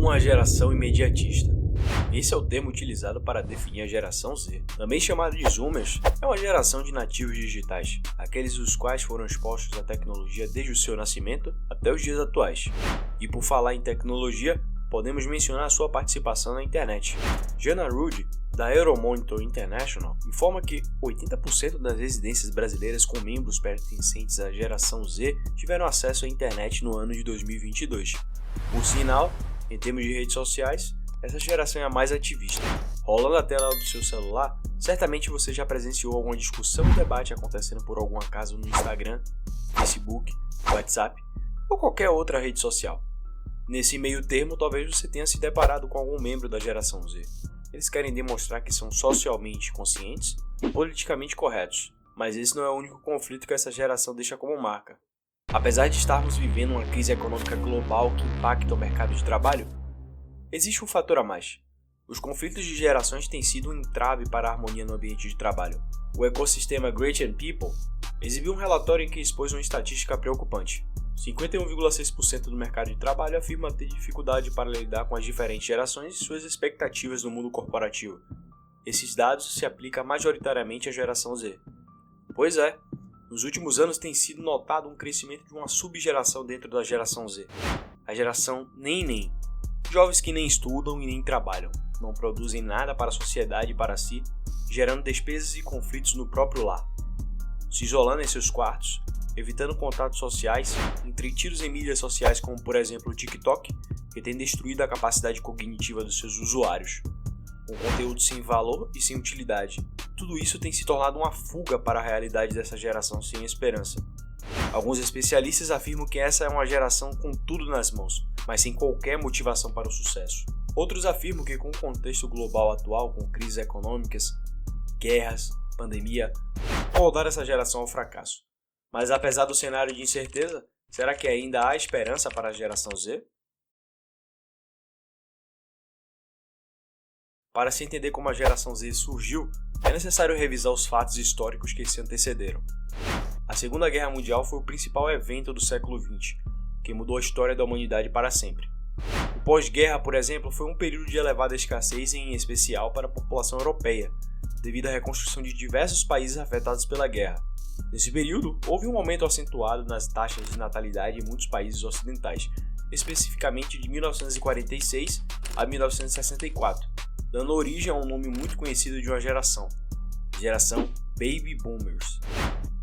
Uma geração imediatista. Esse é o termo utilizado para definir a geração Z. Também chamada de Zoomers, é uma geração de nativos digitais, aqueles os quais foram expostos à tecnologia desde o seu nascimento até os dias atuais. E por falar em tecnologia, podemos mencionar a sua participação na internet. Jana Rudd, da Euromonitor International, informa que 80% das residências brasileiras com membros pertencentes à geração Z tiveram acesso à internet no ano de 2022. Por sinal, em termos de redes sociais, essa geração é a mais ativista. Rolando a tela do seu celular, certamente você já presenciou alguma discussão e debate acontecendo por algum acaso no Instagram, Facebook, WhatsApp ou qualquer outra rede social. Nesse meio termo, talvez você tenha se deparado com algum membro da geração Z. Eles querem demonstrar que são socialmente conscientes e politicamente corretos, mas esse não é o único conflito que essa geração deixa como marca. Apesar de estarmos vivendo uma crise econômica global que impacta o mercado de trabalho, existe um fator a mais. Os conflitos de gerações têm sido um entrave para a harmonia no ambiente de trabalho. O ecossistema Great and People exibiu um relatório em que expôs uma estatística preocupante. 51,6% do mercado de trabalho afirma ter dificuldade para lidar com as diferentes gerações e suas expectativas no mundo corporativo. Esses dados se aplicam majoritariamente à geração Z. Pois é, nos últimos anos tem sido notado um crescimento de uma subgeração dentro da geração Z, a geração nem. Jovens que nem estudam e nem trabalham, não produzem nada para a sociedade e para si, gerando despesas e conflitos no próprio lar. Se isolando em seus quartos, evitando contatos sociais, entretidos em mídias sociais como por exemplo o TikTok, que tem destruído a capacidade cognitiva dos seus usuários. Com conteúdo sem valor e sem utilidade, tudo isso tem se tornado uma fuga para a realidade dessa geração sem esperança. Alguns especialistas afirmam que essa é uma geração com tudo nas mãos, mas sem qualquer motivação para o sucesso. Outros afirmam que com o contexto global atual, com crises econômicas, guerras, pandemia, vão rodar essa geração ao fracasso. Mas apesar do cenário de incerteza, será que ainda há esperança para a geração Z? Para se entender como a geração Z surgiu, é necessário revisar os fatos históricos que se antecederam. A Segunda Guerra Mundial foi o principal evento do século XX, que mudou a história da humanidade para sempre. O pós-guerra, por exemplo, foi um período de elevada escassez, em especial para a população europeia, devido à reconstrução de diversos países afetados pela guerra. Nesse período, houve um aumento acentuado nas taxas de natalidade em muitos países ocidentais, especificamente de 1946 a 1964, dando origem a um nome muito conhecido de uma geração, a geração Baby Boomers.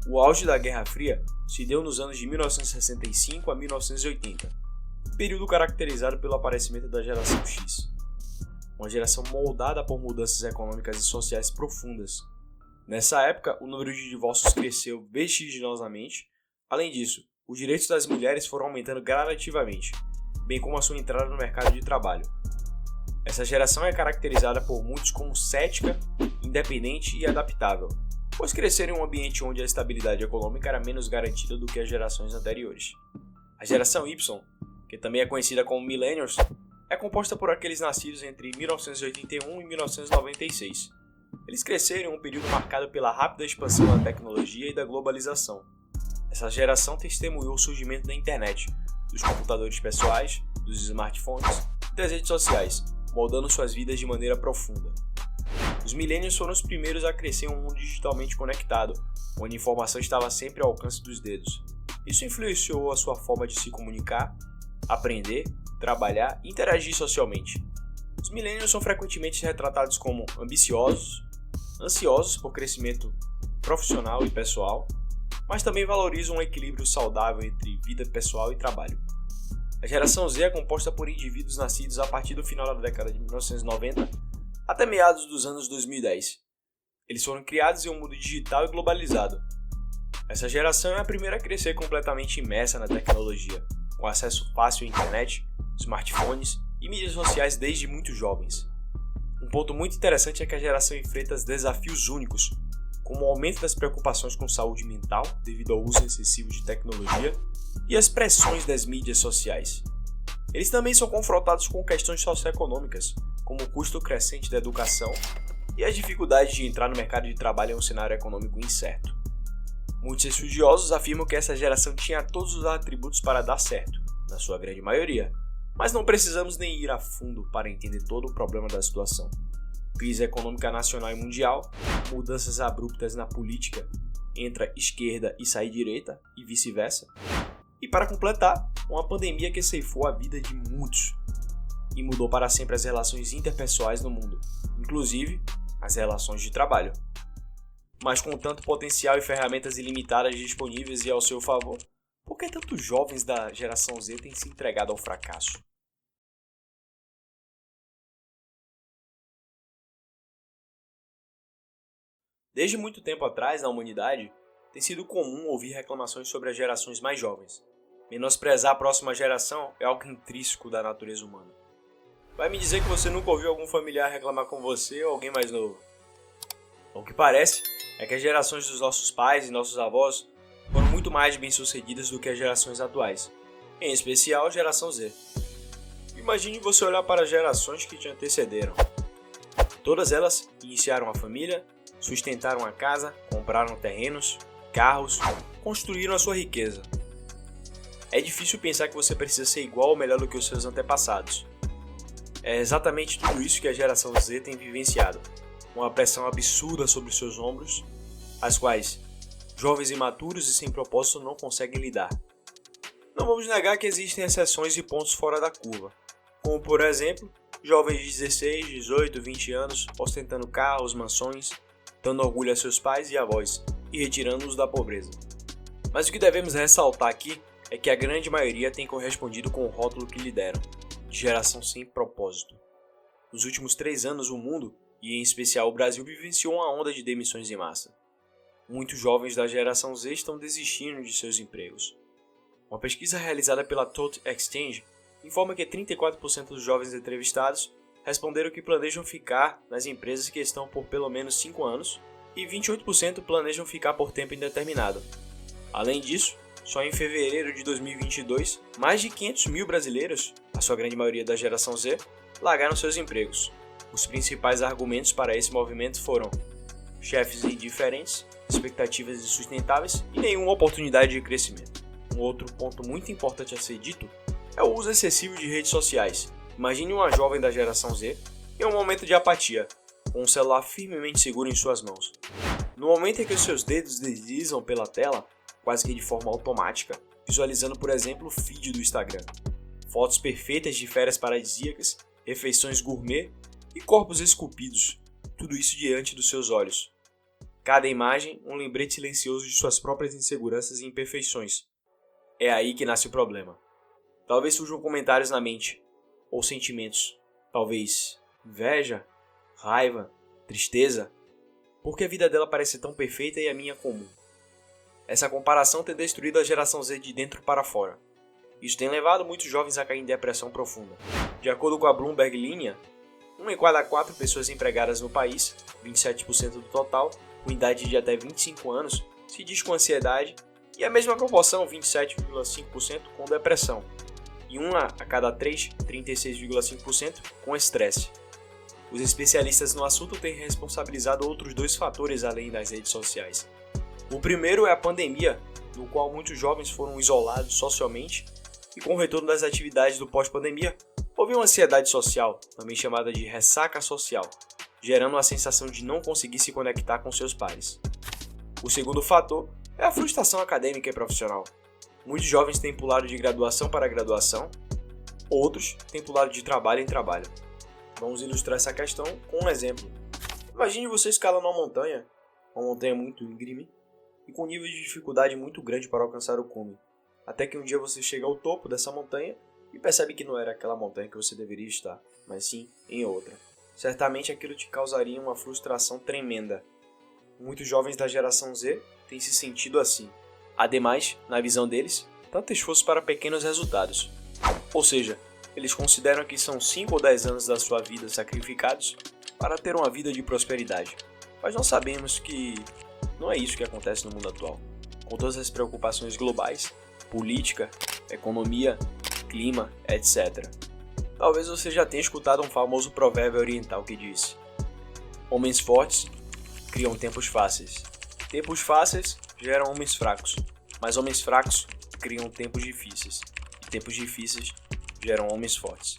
O auge da Guerra Fria se deu nos anos de 1965 a 1980, período caracterizado pelo aparecimento da geração X, uma geração moldada por mudanças econômicas e sociais profundas. Nessa época, o número de divórcios cresceu vertiginosamente. Além disso, os direitos das mulheres foram aumentando gradativamente, bem como a sua entrada no mercado de trabalho. Essa geração é caracterizada por muitos como cética, independente e adaptável, pois cresceram em um ambiente onde a estabilidade econômica era menos garantida do que as gerações anteriores. A geração Y, que também é conhecida como Millennials, é composta por aqueles nascidos entre 1981 e 1996. Eles cresceram em um período marcado pela rápida expansão da tecnologia e da globalização. Essa geração testemunhou o surgimento da internet, dos computadores pessoais, dos smartphones e das redes sociais, moldando suas vidas de maneira profunda. Os millennials foram os primeiros a crescer em um mundo digitalmente conectado, onde a informação estava sempre ao alcance dos dedos. Isso influenciou a sua forma de se comunicar, aprender, trabalhar e interagir socialmente. Os millennials são frequentemente retratados como ambiciosos, ansiosos por crescimento profissional e pessoal, mas também valorizam um equilíbrio saudável entre vida pessoal e trabalho. A geração Z é composta por indivíduos nascidos a partir do final da década de 1990 até meados dos anos 2010. Eles foram criados em um mundo digital e globalizado. Essa geração é a primeira a crescer completamente imersa na tecnologia, com acesso fácil à internet, smartphones e mídias sociais desde muito jovens. Um ponto muito interessante é que a geração enfrenta desafios únicos, como o aumento das preocupações com saúde mental devido ao uso excessivo de tecnologia e as pressões das mídias sociais. Eles também são confrontados com questões socioeconômicas, como o custo crescente da educação e as dificuldades de entrar no mercado de trabalho em um cenário econômico incerto. Muitos estudiosos afirmam que essa geração tinha todos os atributos para dar certo, na sua grande maioria, Mas não precisamos nem ir a fundo para entender todo o problema da situação. Crise econômica nacional e mundial, mudanças abruptas na política entre esquerda e direita e vice-versa. E para completar, uma pandemia que ceifou a vida de muitos e mudou para sempre as relações interpessoais no mundo, inclusive as relações de trabalho. Mas com tanto potencial e ferramentas ilimitadas disponíveis e ao seu favor, por que tantos jovens da geração Z têm se entregado ao fracasso? Desde muito tempo atrás, na humanidade, tem sido comum ouvir reclamações sobre as gerações mais jovens. Menosprezar a próxima geração é algo intrínseco da natureza humana. Vai me dizer que você nunca ouviu algum familiar reclamar com você ou alguém mais novo? O que parece é que as gerações dos nossos pais e nossos avós foram muito mais bem-sucedidas do que as gerações atuais, em especial a geração Z. Imagine você olhar para as gerações que te antecederam. Todas elas iniciaram a família, sustentaram a casa, compraram terrenos, carros, construíram a sua riqueza. É difícil pensar que você precisa ser igual ou melhor do que os seus antepassados. É exatamente tudo isso que a geração Z tem vivenciado. Uma pressão absurda sobre seus ombros, as quais jovens imaturos e sem propósito não conseguem lidar. Não vamos negar que existem exceções e pontos fora da curva, como por exemplo, jovens de 16, 18, 20 anos ostentando carros, mansões, dando orgulho a seus pais e avós e retirando-os da pobreza. Mas o que devemos ressaltar aqui é que a grande maioria tem correspondido com o rótulo que lhe deram, de geração sem propósito. Nos últimos 3 anos o mundo, e em especial o Brasil, vivenciou uma onda de demissões em massa. Muitos jovens da geração Z estão desistindo de seus empregos. Uma pesquisa realizada pela Thought Exchange informa que 34% dos jovens entrevistados responderam que planejam ficar nas empresas que estão por pelo menos 5 anos e 28% planejam ficar por tempo indeterminado. Além disso, só em fevereiro de 2022, mais de 500 mil brasileiros, a sua grande maioria da geração Z, largaram seus empregos. Os principais argumentos para esse movimento foram chefes indiferentes, expectativas insustentáveis e nenhuma oportunidade de crescimento. Um outro ponto muito importante a ser dito é o uso excessivo de redes sociais. Imagine uma jovem da geração Z em um momento de apatia, com um celular firmemente seguro em suas mãos. No momento em que os seus dedos deslizam pela tela, quase que de forma automática, visualizando, por exemplo, o feed do Instagram. Fotos perfeitas de férias paradisíacas, refeições gourmet e corpos esculpidos, tudo isso diante dos seus olhos. Cada imagem, um lembrete silencioso de suas próprias inseguranças e imperfeições. É aí que nasce o problema. Talvez surjam comentários na mente, ou sentimentos, talvez inveja, raiva, tristeza, porque a vida dela parece tão perfeita e a minha comum. Essa comparação tem destruído a geração Z de dentro para fora. Isso tem levado muitos jovens a cair em depressão profunda. De acordo com a Bloomberg Linha, 1 em cada 4 pessoas empregadas no país, 27% do total, com idade de até 25 anos, se diz com ansiedade, e a mesma proporção, 27,5%, com depressão, e 1 a cada 3, 36,5%, com estresse. Os especialistas no assunto têm responsabilizado outros 2 fatores além das redes sociais. O primeiro é a pandemia, no qual muitos jovens foram isolados socialmente e com o retorno das atividades do pós-pandemia, houve uma ansiedade social, também chamada de ressaca social, gerando a sensação de não conseguir se conectar com seus pares. O segundo fator é a frustração acadêmica e profissional. Muitos jovens têm pulado de graduação para graduação, outros têm pulado de trabalho em trabalho. Vamos ilustrar essa questão com um exemplo. Imagine você escalando uma montanha muito íngreme, e com um nível de dificuldade muito grande para alcançar o cume, até que um dia você chega ao topo dessa montanha e percebe que não era aquela montanha que você deveria estar, mas sim em outra. Certamente aquilo te causaria uma frustração tremenda. Muitos jovens da geração Z têm se sentido assim. Ademais, na visão deles, tanto esforço para pequenos resultados. Ou seja, eles consideram que são 5 ou 10 anos da sua vida sacrificados para ter uma vida de prosperidade. Mas nós sabemos que não é isso que acontece no mundo atual. Com todas as preocupações globais, política, economia, clima, etc. Talvez você já tenha escutado um famoso provérbio oriental que diz: homens fortes criam tempos fáceis. Tempos fáceis geram homens fracos, mas homens fracos criam tempos difíceis. E tempos difíceis geram homens fortes.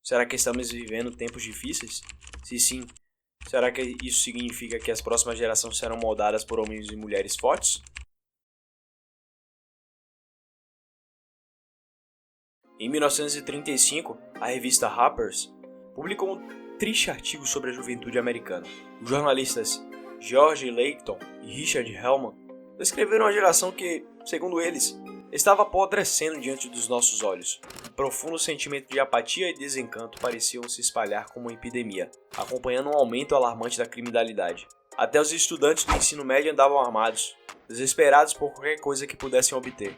Será que estamos vivendo tempos difíceis? Se sim, será que isso significa que as próximas gerações serão moldadas por homens e mulheres fortes? Em 1935, a revista Harper's publicou um triste artigo sobre a juventude americana. Os jornalistas George Layton e Richard Hellman descreveram a geração que, segundo eles, estava apodrecendo diante dos nossos olhos. Um profundo sentimento de apatia e desencanto pareciam se espalhar como uma epidemia, acompanhando um aumento alarmante da criminalidade. Até os estudantes do ensino médio andavam armados, desesperados por qualquer coisa que pudessem obter.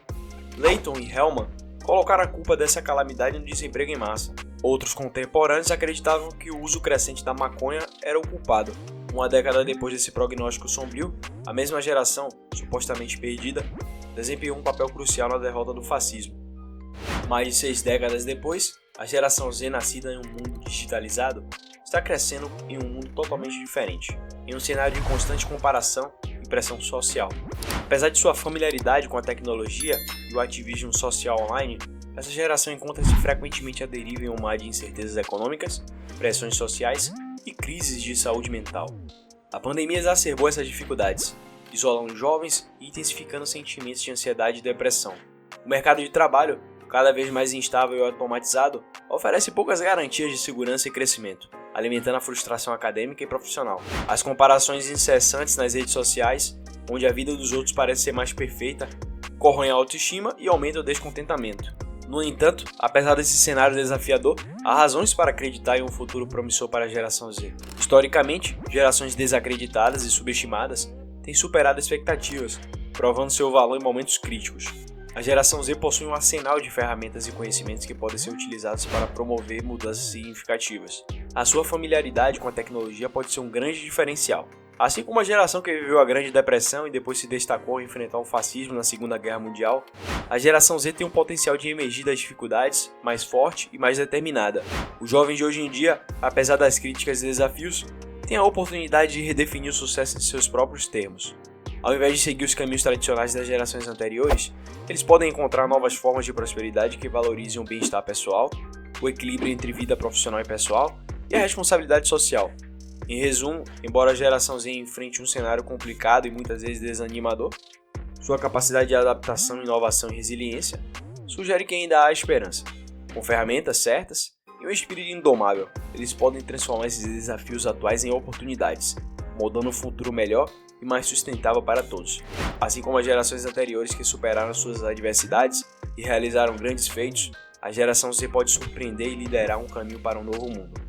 Layton e Hellman colocaram a culpa dessa calamidade no desemprego em massa. Outros contemporâneos acreditavam que o uso crescente da maconha era o culpado. Uma década depois desse prognóstico sombrio, a mesma geração, supostamente perdida, desempenhou um papel crucial na derrota do fascismo. Mais de 6 décadas depois, a geração Z, nascida em um mundo digitalizado, está crescendo em um mundo totalmente diferente, em um cenário de constante comparação e pressão social. Apesar de sua familiaridade com a tecnologia e o ativismo social online, essa geração encontra-se frequentemente à deriva em um mar de incertezas econômicas, pressões sociais e crises de saúde mental. A pandemia exacerbou essas dificuldades, isolando jovens e intensificando sentimentos de ansiedade e depressão. O mercado de trabalho, cada vez mais instável e automatizado, oferece poucas garantias de segurança e crescimento, alimentando a frustração acadêmica e profissional. As comparações incessantes nas redes sociais, onde a vida dos outros parece ser mais perfeita, corroem a autoestima e aumentam o descontentamento. No entanto, apesar desse cenário desafiador, há razões para acreditar em um futuro promissor para a geração Z. Historicamente, gerações desacreditadas e subestimadas têm superado expectativas, provando seu valor em momentos críticos. A geração Z possui um arsenal de ferramentas e conhecimentos que podem ser utilizados para promover mudanças significativas. A sua familiaridade com a tecnologia pode ser um grande diferencial. Assim como a geração que viveu a Grande Depressão e depois se destacou ao enfrentar o fascismo na Segunda Guerra Mundial, a geração Z tem um potencial de emergir das dificuldades mais forte e mais determinada. Os jovens de hoje em dia, apesar das críticas e desafios, têm a oportunidade de redefinir o sucesso em seus próprios termos. Ao invés de seguir os caminhos tradicionais das gerações anteriores, eles podem encontrar novas formas de prosperidade que valorizem o bem-estar pessoal, o equilíbrio entre vida profissional e pessoal e a responsabilidade social. Em resumo, embora a geração Z enfrente um cenário complicado e muitas vezes desanimador, sua capacidade de adaptação, inovação e resiliência sugere que ainda há esperança. Com ferramentas certas e um espírito indomável, eles podem transformar esses desafios atuais em oportunidades, moldando um futuro melhor e mais sustentável para todos. Assim como as gerações anteriores que superaram suas adversidades e realizaram grandes feitos, a geração Z pode surpreender e liderar um caminho para um novo mundo.